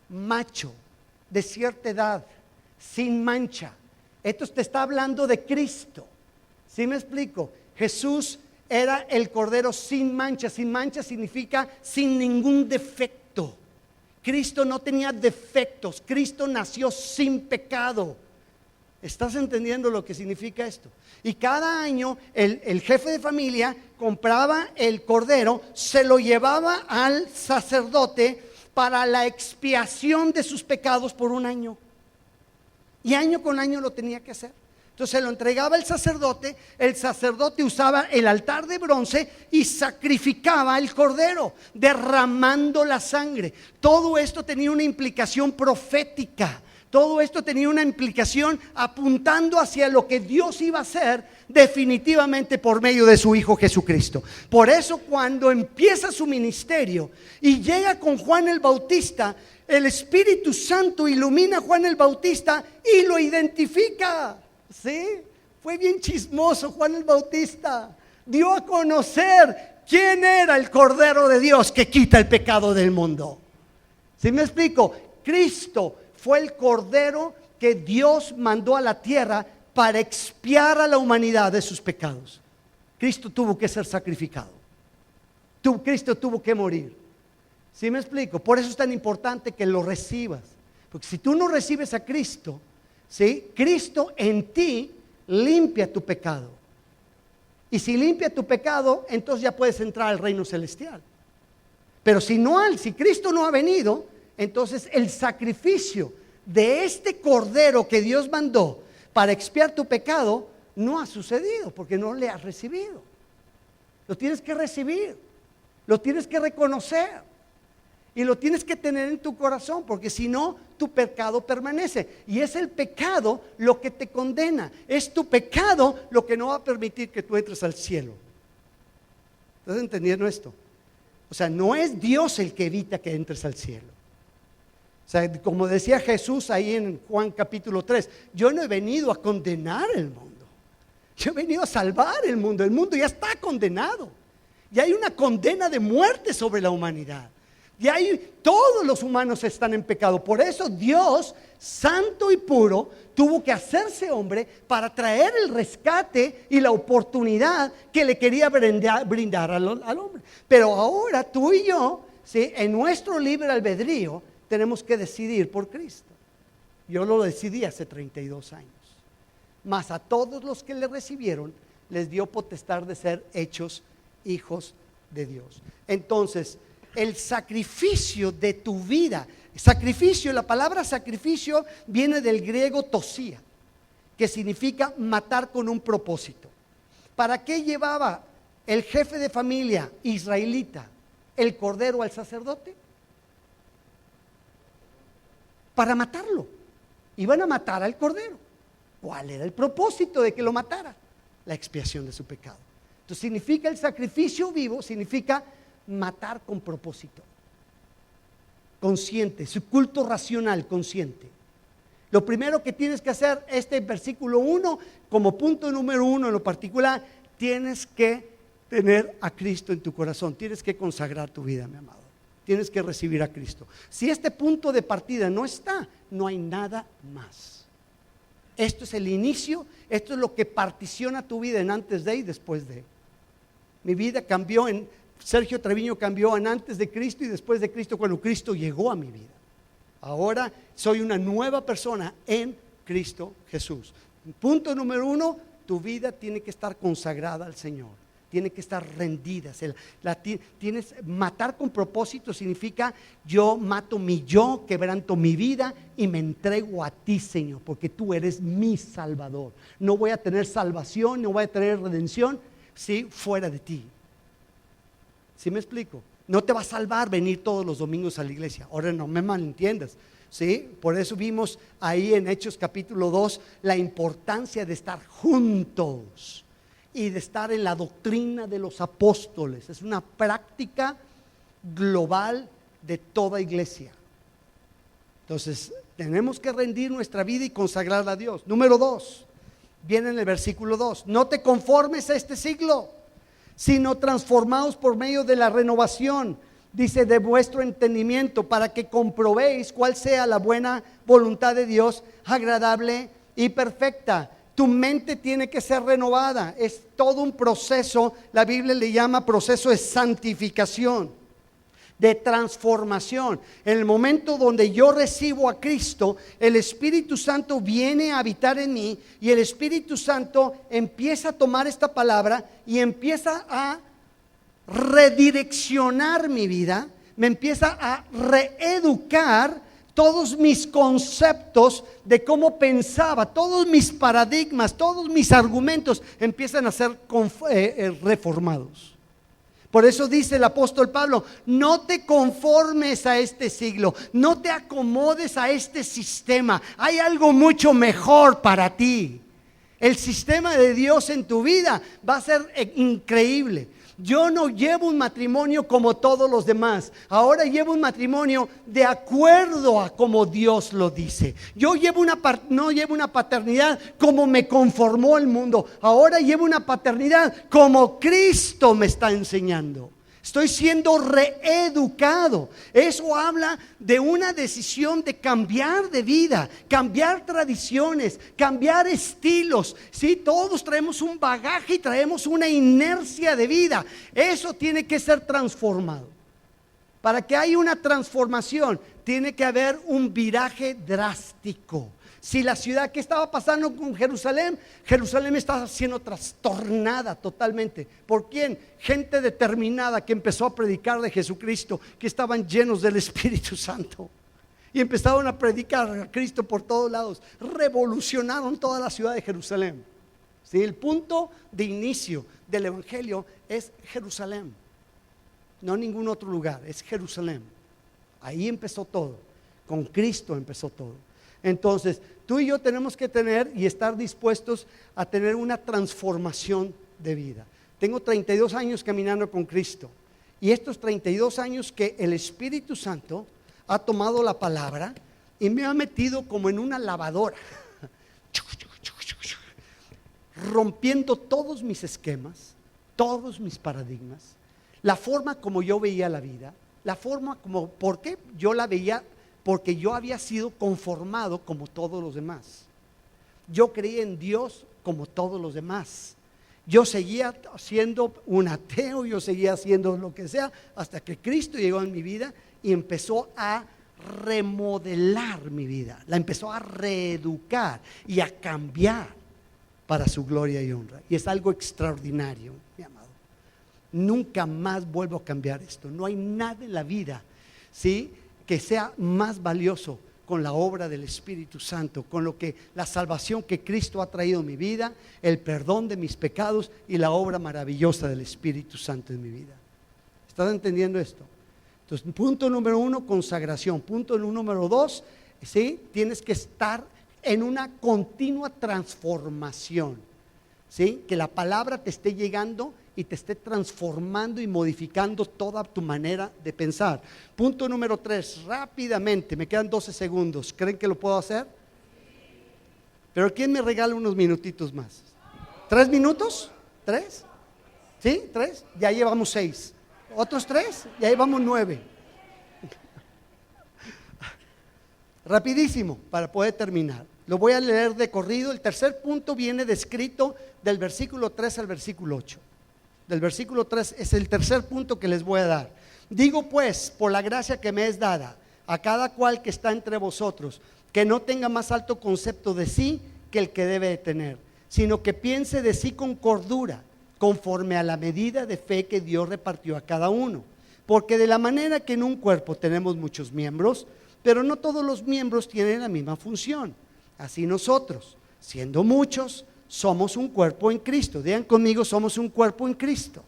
macho de cierta edad, sin mancha. Esto te está hablando de Cristo. ¿Sí me explico? Jesús era el cordero sin mancha. Sin mancha significa sin ningún defecto. Cristo no tenía defectos. Cristo nació sin pecado. ¿Estás entendiendo lo que significa esto? Y cada año el jefe de familia compraba el cordero, se lo llevaba al sacerdote para la expiación de sus pecados por un año. Y año con año lo tenía que hacer. Entonces se lo entregaba el sacerdote usaba el altar de bronce y sacrificaba el cordero, derramando la sangre. Todo esto tenía una implicación profética. Todo esto tenía una implicación apuntando hacia lo que Dios iba a hacer definitivamente por medio de su Hijo Jesucristo. Por eso cuando empieza su ministerio y llega con Juan el Bautista, el Espíritu Santo ilumina a Juan el Bautista y lo identifica. ¿Sí? Fue bien chismoso Juan el Bautista. Dio a conocer quién era el Cordero de Dios que quita el pecado del mundo. ¿Sí me explico? Cristo fue el Cordero que Dios mandó a la tierra para expiar a la humanidad de sus pecados. Cristo tuvo que ser sacrificado. Cristo tuvo que morir. ¿Sí me explico? Por eso es tan importante que lo recibas. Porque si tú no recibes a Cristo, ¿sí?, Cristo en ti limpia tu pecado. Y si limpia tu pecado, entonces ya puedes entrar al reino celestial. Pero si Cristo no ha venido, entonces el sacrificio de este cordero que Dios mandó para expiar tu pecado no ha sucedido porque no le has recibido. Lo tienes que recibir, lo tienes que reconocer. y lo tienes que tener en tu corazón, porque si no, tu pecado permanece. Y es el pecado lo que te condena. Es tu pecado lo que no va a permitir que tú entres al cielo. ¿Estás entendiendo esto? O sea, no es Dios el que evita que entres al cielo. O sea, como decía Jesús ahí en Juan capítulo 3, yo no he venido a condenar el mundo. Yo he venido a salvar el mundo. El mundo ya está condenado. Y hay una condena de muerte sobre la humanidad. Y ahí todos los humanos están en pecado. Por eso Dios, santo y puro, tuvo que hacerse hombre para traer el rescate y la oportunidad que le quería brindar al hombre. Pero ahora tú y yo, ¿sí?, en nuestro libre albedrío, tenemos que decidir por Cristo. Yo lo decidí hace 32 años. Mas a todos los que le recibieron, les dio potestad de ser hechos hijos de Dios. Entonces, el sacrificio de tu vida, sacrificio, la palabra sacrificio viene del griego tosía, que significa matar con un propósito. ¿Para qué llevaba el jefe de familia israelita el cordero al sacerdote? Para matarlo. Iban a matar al cordero. ¿Cuál era el propósito de que lo matara? La expiación de su pecado. Entonces significa el sacrificio vivo, significa matar con propósito, consciente, su culto racional, consciente. Lo primero que tienes que hacer, este versículo 1, como punto número 1 en lo particular, tienes que tener a Cristo en tu corazón, tienes que consagrar tu vida, mi amado, tienes que recibir a Cristo. Si este punto de partida no está, no hay nada más. Esto es el inicio, esto es lo que particiona tu vida en antes de y después de. Mi vida cambió Sergio Treviño cambió en antes de Cristo y después de Cristo, cuando Cristo llegó a mi vida. Ahora soy una nueva persona en Cristo Jesús. Punto número 1, tu vida tiene que estar consagrada al Señor, tiene que estar rendida. Matar con propósito significa yo mato mi yo, quebranto mi vida y me entrego a ti, Señor, porque tú eres mi Salvador. No voy a tener salvación, no voy a tener redención, ¿sí?, fuera de ti. ¿Sí me explico? No te va a salvar venir todos los domingos a la iglesia. Ahora no me malentiendas, ¿sí? Por eso vimos ahí en Hechos capítulo 2 la importancia de estar juntos y de estar en la doctrina de los apóstoles. Es una práctica global de toda iglesia. Entonces tenemos que rendir nuestra vida y consagrarla a Dios. Número 2, viene en el versículo 2, no te conformes a este siglo, sino transformados por medio de la renovación, dice, de vuestro entendimiento, para que comprobéis cuál sea la buena voluntad de Dios, agradable y perfecta. Tu mente tiene que ser renovada, es todo un proceso. La Biblia le llama proceso de santificación, de transformación. En el momento donde yo recibo a Cristo, el Espíritu Santo viene a habitar en mí y el Espíritu Santo empieza a tomar esta palabra y empieza a redireccionar mi vida, me empieza a reeducar todos mis conceptos de cómo pensaba, todos mis paradigmas, todos mis argumentos empiezan a ser reformados. Por eso dice el apóstol Pablo, no te conformes a este siglo, no te acomodes a este sistema, hay algo mucho mejor para ti. El sistema de Dios en tu vida va a ser increíble. Yo no llevo un matrimonio como todos los demás. Ahora llevo un matrimonio de acuerdo a como Dios lo dice. Yo no llevo una paternidad como me conformó el mundo. Ahora llevo una paternidad como Cristo me está enseñando. Estoy siendo reeducado. Eso habla de una decisión de cambiar de vida, cambiar tradiciones, cambiar estilos. Sí, todos traemos un bagaje y traemos una inercia de vida. Eso tiene que ser transformado. Para que haya una transformación, tiene que haber un viraje drástico. Si la ciudad, ¿qué estaba pasando con Jerusalén? Jerusalén estaba siendo trastornada totalmente. ¿Por quién? Gente determinada que empezó a predicar de Jesucristo, que estaban llenos del Espíritu Santo. Y empezaron a predicar a Cristo por todos lados. Revolucionaron toda la ciudad de Jerusalén. ¿Sí? El punto de inicio del Evangelio es Jerusalén. No ningún otro lugar, es Jerusalén. Ahí empezó todo. Con Cristo empezó todo. Entonces, tú y yo tenemos que tener y estar dispuestos a tener una transformación de vida. Tengo 32 años caminando con Cristo. Y estos 32 años que el Espíritu Santo ha tomado la palabra y me ha metido como en una lavadora, rompiendo todos mis esquemas, todos mis paradigmas, la forma como yo veía la vida, la forma como, ¿por qué yo la veía? Porque yo había sido conformado como todos los demás. Yo creía en Dios como todos los demás. Yo seguía siendo un ateo, yo seguía haciendo lo que sea, hasta que Cristo llegó en mi vida y empezó a remodelar mi vida, la empezó a reeducar y a cambiar para su gloria y honra. Y es algo extraordinario, mi amado. Nunca más vuelvo a cambiar esto. No hay nada en la vida, ¿sí?, que sea más valioso con la obra del Espíritu Santo, con lo que la salvación que Cristo ha traído en mi vida, el perdón de mis pecados y la obra maravillosa del Espíritu Santo en mi vida. ¿Estás entendiendo esto? Entonces, punto número 1, consagración. Punto número 2, ¿sí?, tienes que estar en una continua transformación, ¿sí?, que la palabra te esté llegando y te esté transformando y modificando toda tu manera de pensar. Punto número 3, rápidamente, me quedan 12 segundos. ¿Creen que lo puedo hacer? Pero ¿quién me regala unos minutitos más? ¿3 minutos? ¿3? ¿Sí? ¿3? Ya llevamos 6. ¿Otros 3? Ya llevamos 9. Rapidísimo, para poder terminar. Lo voy a leer de corrido. El tercer punto viene descrito del versículo 3 al versículo 8. Del versículo 3 es el tercer punto que les voy a dar. Digo pues, por la gracia que me es dada, a cada cual que está entre vosotros, que no tenga más alto concepto de sí que el que debe de tener, sino que piense de sí con cordura, conforme a la medida de fe que Dios repartió a cada uno. Porque de la manera que en un cuerpo tenemos muchos miembros, pero no todos los miembros tienen la misma función. Así nosotros, siendo muchos, somos un cuerpo en Cristo. Digan conmigo, somos un cuerpo en Cristo.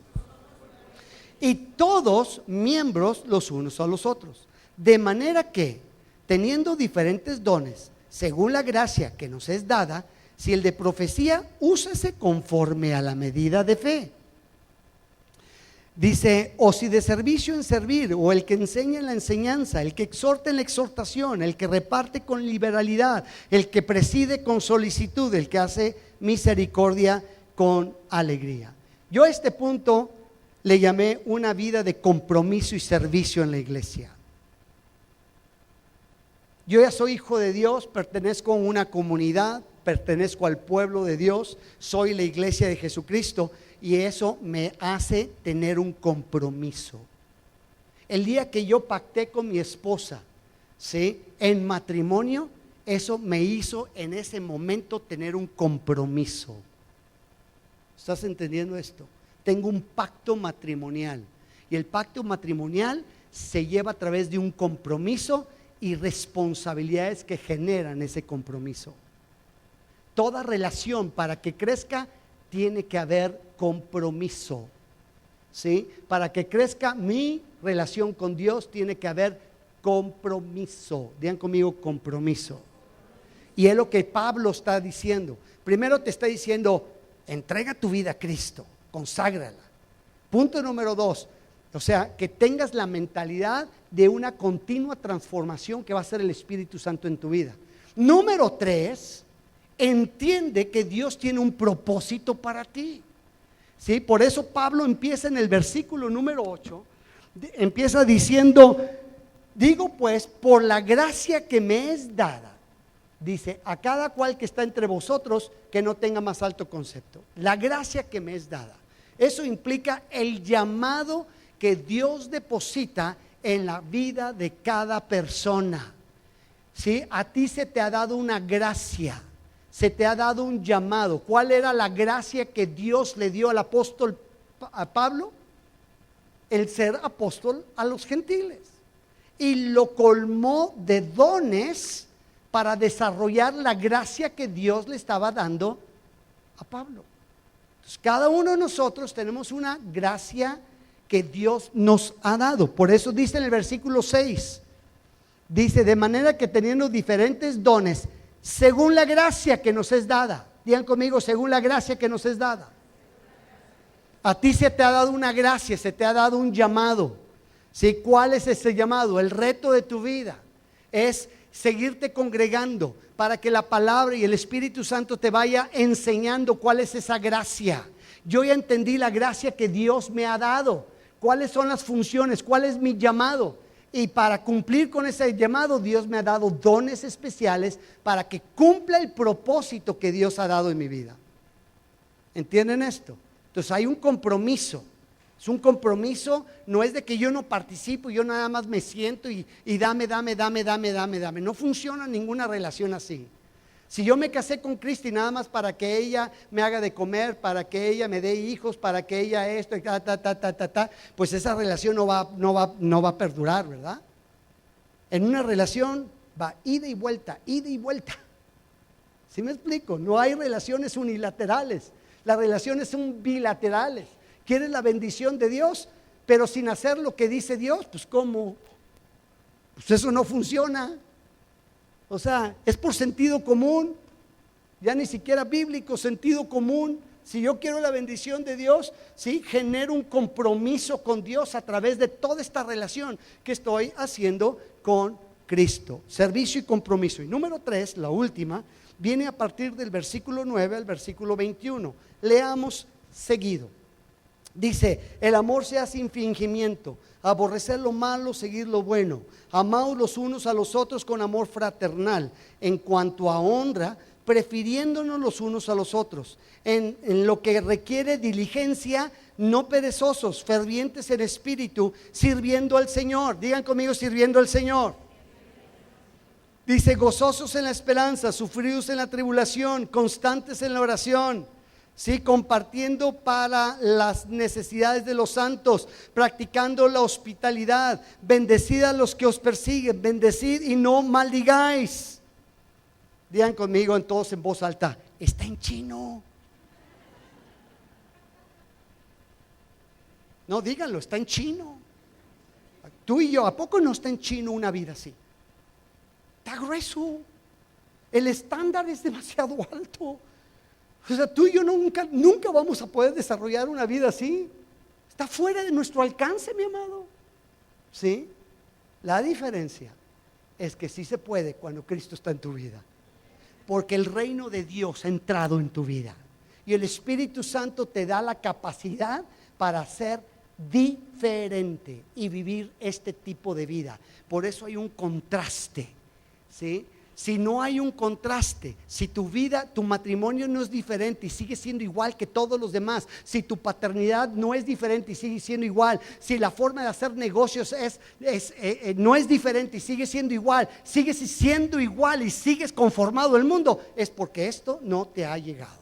Y todos miembros los unos a los otros. De manera que, teniendo diferentes dones, según la gracia que nos es dada, si el de profecía, úsese conforme a la medida de fe. Dice, o si de servicio en servir, o el que enseña en la enseñanza, el que exhorta en la exhortación, el que reparte con liberalidad, el que preside con solicitud, el que hace misericordia con alegría. Yo a este punto le llamé una vida de compromiso y servicio en la iglesia. Yo ya soy hijo de Dios, pertenezco a una comunidad, pertenezco al pueblo de Dios, soy la iglesia de Jesucristo. Y eso me hace tener un compromiso. El día que yo pacté con mi esposa, ¿sí?, en matrimonio, eso me hizo en ese momento tener un compromiso. ¿Estás entendiendo esto? Tengo un pacto matrimonial. Y el pacto matrimonial se lleva a través de un compromiso y responsabilidades que generan ese compromiso. Toda relación, para que crezca, tiene que haber compromiso, ¿sí? Para que crezca mi relación con Dios, tiene que haber compromiso. Digan conmigo, compromiso. Y es lo que Pablo está diciendo. Primero te está diciendo, entrega tu vida a Cristo, conságrala. Punto número 2, o sea, que tengas la mentalidad de una continua transformación que va a ser el Espíritu Santo en tu vida. Número 3, entiende que Dios tiene un propósito para ti. ¿Sí? Por eso Pablo empieza en el versículo número 8, empieza diciendo, digo pues, por la gracia que me es dada, dice, a cada cual que está entre vosotros, que no tenga más alto concepto. La gracia que me es dada. Eso implica el llamado que Dios deposita en la vida de cada persona. ¿Sí? A ti se te ha dado una gracia. Se te ha dado un llamado. ¿Cuál era la gracia que Dios le dio al apóstol a Pablo? El ser apóstol a los gentiles. Y lo colmó de dones para desarrollar la gracia que Dios le estaba dando a Pablo. Entonces, cada uno de nosotros tenemos una gracia que Dios nos ha dado. Por eso dice en el versículo 6, Dice, de manera que teniendo diferentes dones, según la gracia que nos es dada. Digan conmigo, según la gracia que nos es dada. A ti se te ha dado una gracia, se te ha dado un llamado. ¿Sí? ¿Cuál es ese llamado? El reto de tu vida es seguirte congregando para que la palabra y el Espíritu Santo te vaya enseñando cuál es esa gracia. Yo ya entendí la gracia que Dios me ha dado. ¿Cuáles son las funciones? ¿Cuál es mi llamado? Y para cumplir con ese llamado, Dios me ha dado dones especiales para que cumpla el propósito que Dios ha dado en mi vida. ¿Entienden esto? Entonces hay un compromiso. Es un compromiso, no es de que yo no participo, yo nada más me siento y dame. No funciona ninguna relación así. Si yo me casé con Cristi nada más para que ella me haga de comer, para que ella me dé hijos, para que ella esto y pues esa relación no va a perdurar, ¿verdad? En una relación va ida y vuelta. ¿Sí me explico? No hay relaciones unilaterales, las relaciones son bilaterales. ¿Quieres la bendición de Dios, pero sin hacer lo que dice Dios? Pues ¿cómo? Pues eso no funciona. O sea, es por sentido común, ya ni siquiera bíblico, sentido común. Si yo quiero la bendición de Dios, ¿sí? Genero un compromiso con Dios a través de toda esta relación que estoy haciendo con Cristo. Servicio y compromiso. Y número 3, la última, viene a partir del versículo 9 al versículo 21. Leamos seguido. Dice, el amor sea sin fingimiento, aborrecer lo malo, seguir lo bueno, amaos los unos a los otros con amor fraternal, en cuanto a honra, prefiriéndonos los unos a los otros, en lo que requiere diligencia, no perezosos, fervientes en espíritu, sirviendo al Señor. Digan conmigo, sirviendo al Señor. Dice, gozosos en la esperanza, sufridos en la tribulación, constantes en la oración. Sí, compartiendo para las necesidades de los santos, practicando la hospitalidad, bendecid a los que os persiguen, bendecid y no maldigáis. Digan conmigo en todos en voz alta, está en chino. No, díganlo, está en chino. Tú y yo, ¿a poco no está en chino una vida así? Está grueso. El estándar es demasiado alto. O sea, tú y yo nunca vamos a poder desarrollar una vida así. Está fuera de nuestro alcance, mi amado. ¿Sí? La diferencia es que sí se puede cuando Cristo está en tu vida. Porque el reino de Dios ha entrado en tu vida. Y el Espíritu Santo te da la capacidad para ser diferente y vivir este tipo de vida. Por eso hay un contraste. ¿Sí? Si no hay un contraste, si tu vida, tu matrimonio no es diferente y sigue siendo igual que todos los demás, si tu paternidad no es diferente y sigue siendo igual, si la forma de hacer negocios no es diferente y sigue siendo igual, sigues siendo igual y sigues conformado al mundo, es porque esto no te ha llegado.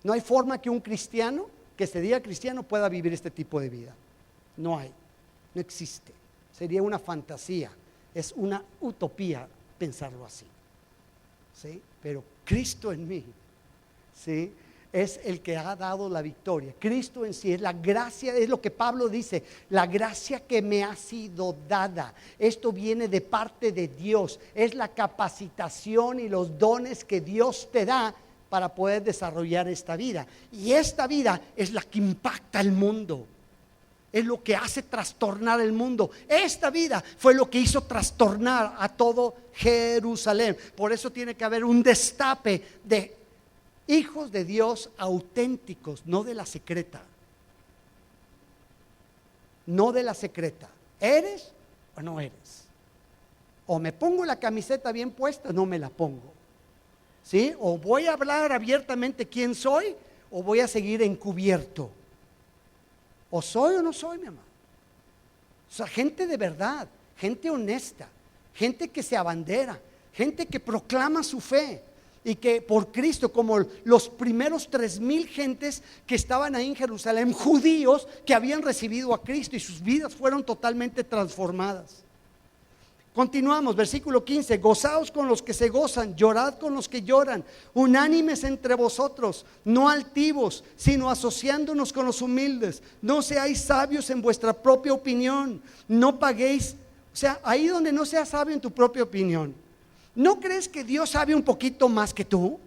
No hay forma que un cristiano, que se diga cristiano, pueda vivir este tipo de vida. No hay, no existe. Sería una fantasía. Es una utopía pensarlo así, ¿sí? Pero Cristo en mí, ¿sí? Es el que ha dado la victoria. Cristo en sí es la gracia, es lo que Pablo dice, la gracia que me ha sido dada. Esto viene de parte de Dios, es la capacitación y los dones que Dios te da para poder desarrollar esta vida. Y esta vida es la que impacta el mundo. Es lo que hace trastornar el mundo. Esta vida fue lo que hizo trastornar a todo Jerusalén. Por eso tiene que haber un destape de hijos de Dios auténticos, no de la secreta. No de la secreta. ¿Eres o no eres? O me pongo la camiseta bien puesta o no me la pongo. ¿Sí? O voy a hablar abiertamente quién soy o voy a seguir encubierto. O soy o no soy, mi amado. O sea, gente de verdad, gente honesta, gente que se abandera, gente que proclama su fe y que por Cristo, como los primeros 3,000 gentes que estaban ahí en Jerusalén, judíos que habían recibido a Cristo y sus vidas fueron totalmente transformadas. Continuamos, versículo 15, gozaos con los que se gozan, llorad con los que lloran, unánimes entre vosotros, no altivos, sino asociándonos con los humildes, no seáis sabios en vuestra propia opinión, no paguéis, O sea, ahí donde no seas sabio en tu propia opinión, ¿no crees que Dios sabe un poquito más que tú?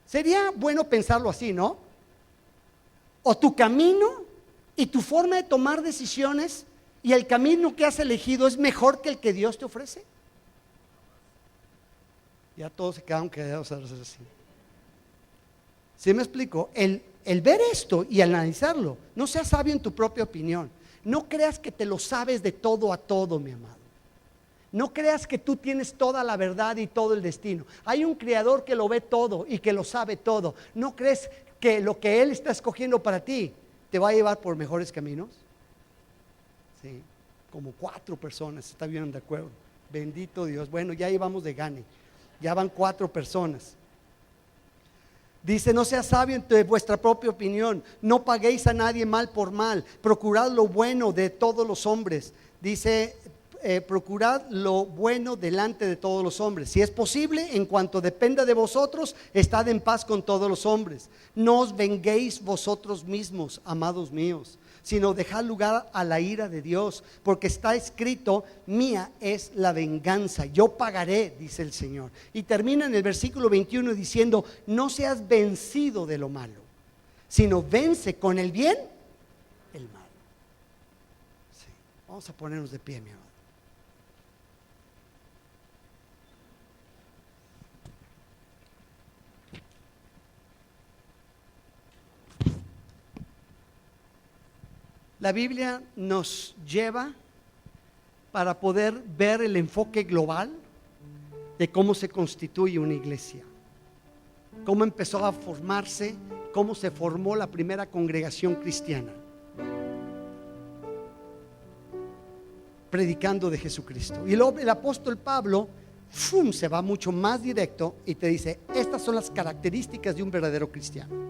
Sería bueno pensarlo así, ¿no? O tu camino y tu forma de tomar decisiones y el camino que has elegido es mejor que el que Dios te ofrece. Ya todos se quedaron callados así. ¿Sí me explico? El ver esto y analizarlo, no seas sabio en tu propia opinión. No creas que te lo sabes de todo a todo, mi amado. No creas que tú tienes toda la verdad y todo el destino. Hay un creador que lo ve todo y que lo sabe todo. ¿No crees que lo que Él está escogiendo para ti te va a llevar por mejores caminos? Sí, como 4 personas está bien de acuerdo. Bendito Dios. Bueno, ya íbamos de gane. Ya van 4 personas. Dice, no sea sabio en vuestra propia opinión, no paguéis a nadie mal por mal, procurad lo bueno de todos los hombres. Dice, procurad lo bueno delante de todos los hombres. Si es posible, en cuanto dependa de vosotros, estad en paz con todos los hombres. No os venguéis vosotros mismos, amados míos, sino dejad lugar a la ira de Dios, porque está escrito, mía es la venganza, yo pagaré, dice el Señor. Y termina en el versículo 21 diciendo, no seas vencido de lo malo, sino vence con el bien el mal. Sí. Vamos a ponernos de pie, mi amado. La Biblia nos lleva para poder ver el enfoque global de cómo se constituye una iglesia, cómo empezó a formarse, cómo se formó la primera congregación cristiana, predicando de Jesucristo. Y luego el apóstol Pablo se va mucho más directo y te dice, estas son las características de un verdadero cristiano.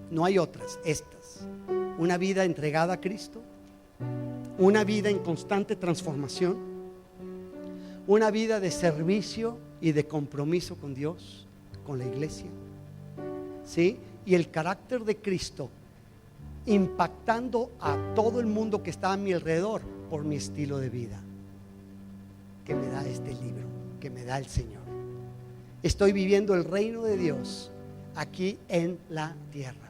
No hay otras, estas. Una vida entregada a Cristo, una vida en constante transformación, una vida de servicio y de compromiso con Dios, con la iglesia, ¿sí? Y el carácter de Cristo impactando a todo el mundo que está a mi alrededor por mi estilo de vida que me da este libro, que me da el Señor. Estoy viviendo el reino de Dios aquí en la tierra.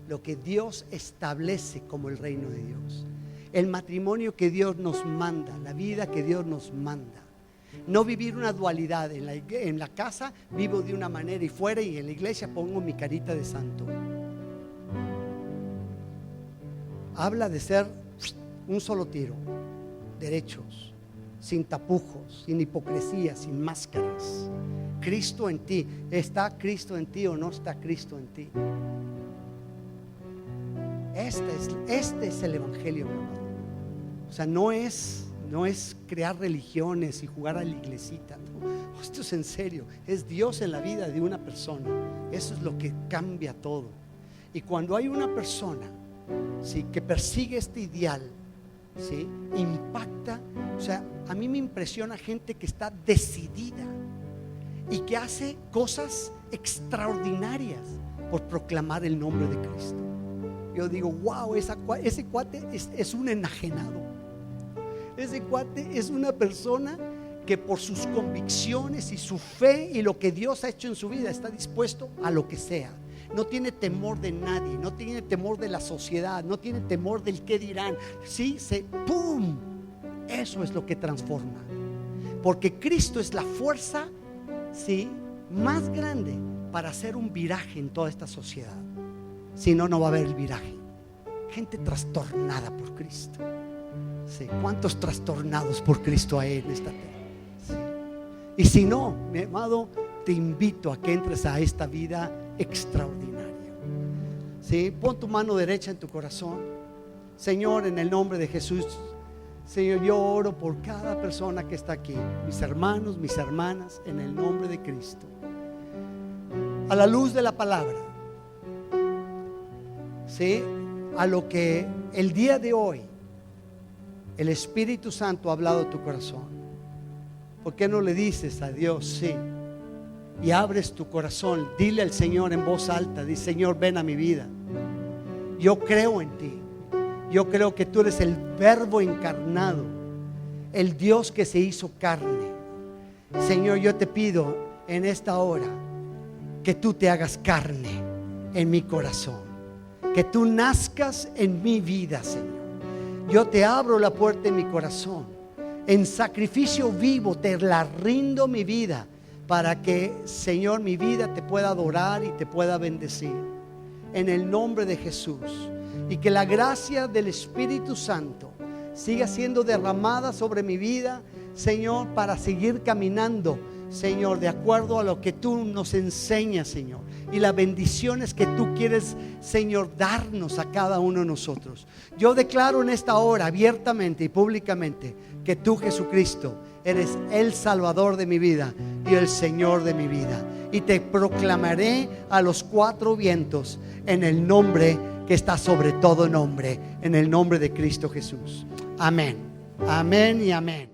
Lo que Dios establece como el reino de Dios, el matrimonio que Dios nos manda, la vida que Dios nos manda. No vivir una dualidad. En la casa vivo de una manera y fuera, y en la iglesia pongo mi carita de santo. Habla de ser un solo tiro, derechos, sin tapujos, sin hipocresía, sin máscaras. Cristo en ti. ¿Está Cristo en ti o no está Cristo en ti? Este es el evangelio, mi amado. O sea, no es crear religiones y jugar a la iglesita, no. Esto es en serio, es Dios en la vida de una persona. Eso es lo que cambia todo. Y cuando hay una persona, ¿sí?, que persigue este ideal, ¿sí?, impacta. O sea, a mí me impresiona gente que está decidida y que hace cosas extraordinarias por proclamar el nombre de Cristo. Yo digo, wow, ese cuate es un enajenado. Ese cuate es una persona que por sus convicciones y su fe y lo que Dios ha hecho en su vida está dispuesto a lo que sea. No tiene temor de nadie, no tiene temor de la sociedad, no tiene temor del qué dirán. Sí, ¡pum! Eso es lo que transforma. Porque Cristo es la fuerza, sí, más grande para hacer un viraje en toda esta sociedad. Si no, no va a haber el viraje. Gente trastornada por Cristo. Sí. ¿Cuántos trastornados por Cristo hay en esta tierra? Sí. Y si no, mi amado, te invito a que entres a esta vida extraordinaria. ¿Sí? Pon tu mano derecha en tu corazón. Señor, en el nombre de Jesús, Señor, yo oro por cada persona que está aquí, mis hermanos, mis hermanas, en el nombre de Cristo. A la luz de la palabra, ¿sí?, a lo que el día de hoy el Espíritu Santo ha hablado a tu corazón. ¿Por qué no le dices a Dios sí? Y abres tu corazón, dile al Señor en voz alta, di: Señor, ven a mi vida. Yo creo en ti, Yo creo que tú eres el Verbo encarnado, el Dios que se hizo carne. Señor, yo te pido en esta hora que tú te hagas carne en mi corazón, que tú nazcas en mi vida, Señor. Yo te abro la puerta de mi corazón, en sacrificio vivo te la rindo mi vida, para que, Señor, mi vida te pueda adorar y te pueda bendecir en el nombre de Jesús. Y que la gracia del Espíritu Santo siga siendo derramada sobre mi vida, Señor, para seguir caminando, Señor, de acuerdo a lo que tú nos enseñas, Señor, y las bendiciones que tú quieres, Señor, darnos a cada uno de nosotros. Yo declaro en esta hora abiertamente y públicamente que tú, Jesucristo, eres el Salvador de mi vida y el Señor de mi vida, y te proclamaré a los cuatro vientos en el nombre que está sobre todo nombre, en el nombre de Cristo Jesús. Amén, amén y amén.